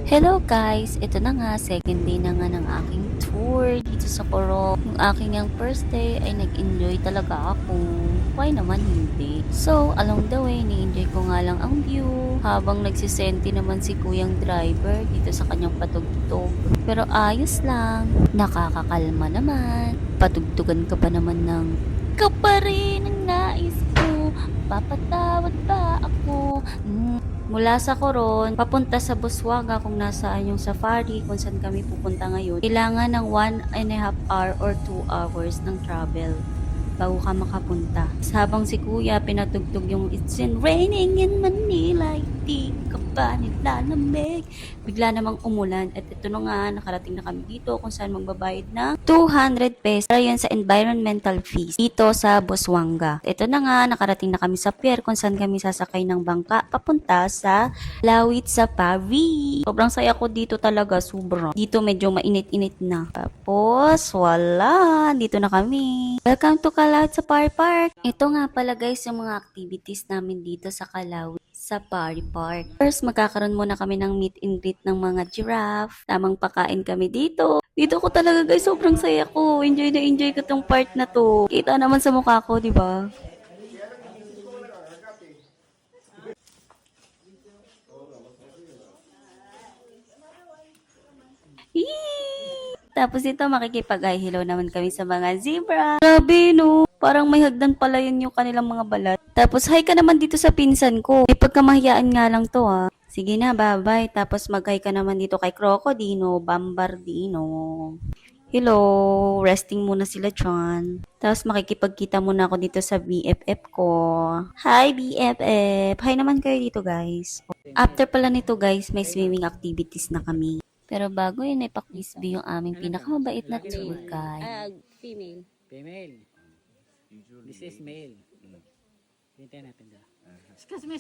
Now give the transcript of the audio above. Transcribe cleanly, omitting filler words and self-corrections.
Hello guys! Ito na nga, second day na nga ng aking tour dito sa Coron. Yung aking yung first day ay nag-enjoy talaga ako. Why naman hindi? So, along the way, ni-enjoy ko nga lang ang view habang nagsisenti naman si kuyang driver dito sa kanyang patugtog. Pero ayos lang, nakakakalma naman. Patugtugan ka pa naman ng "Ikaw pa rin ang nais ko, papatawad ba ako?" Mula sa Coron, papunta sa Busuanga kung nasaan yung safari, kung saan kami pupunta ngayon. Kailangan ng 1.5 hour or 2 hours ng travel bago ka makapunta. Habang si Kuya pinatugtog yung "It's in raining in Manila, hindi ka ba nilalamig?" Bigla namang umulan at ito na nga, nakarating na kami dito kung saan magbabayad ng 200 pesos para yun sa environmental fees dito sa Busuanga. Ito na nga, nakarating na kami sa pier kung saan kami sasakay ng bangka papunta sa Lawit Safari. Sobrang saya ko dito talaga, sobrang. Dito medyo mainit-init na. Tapos, wala, dito na kami. Welcome to Calawit Safari Park. Ito nga pala guys yung mga activities namin dito sa Calawit Safari Park. First, magkakaroon muna kami ng meet and greet ng mga giraffe. Tamang pakain kami dito. Dito ko talaga guys, sobrang saya ko. Enjoy na enjoy ko tong part na to. Kita naman sa mukha ko, di ba? Yee! Tapos ito, makikipag-hi-hello naman kami sa mga zebra. Grabe, no? Parang may hagdan pala yun yung kanilang mga balat. Tapos, hi ka naman dito sa pinsan ko. May pagkamahiyaan nga lang to, ha. Sige na, bye-bye. Tapos, mag-hi ka naman dito kay Crocodino, Bambardino. Hello, resting muna sila dyan. Tapos, makikipagkita muna ako dito sa BFF ko. Hi, BFF! Hi naman kayo dito, guys. After pala nito, guys, may swimming activities na kami. Pero bago yun, ay pakwisbi yung aming pinakamabait na tour guide. Female. Female. This is male. Hintayin natin dyan. Excuse me.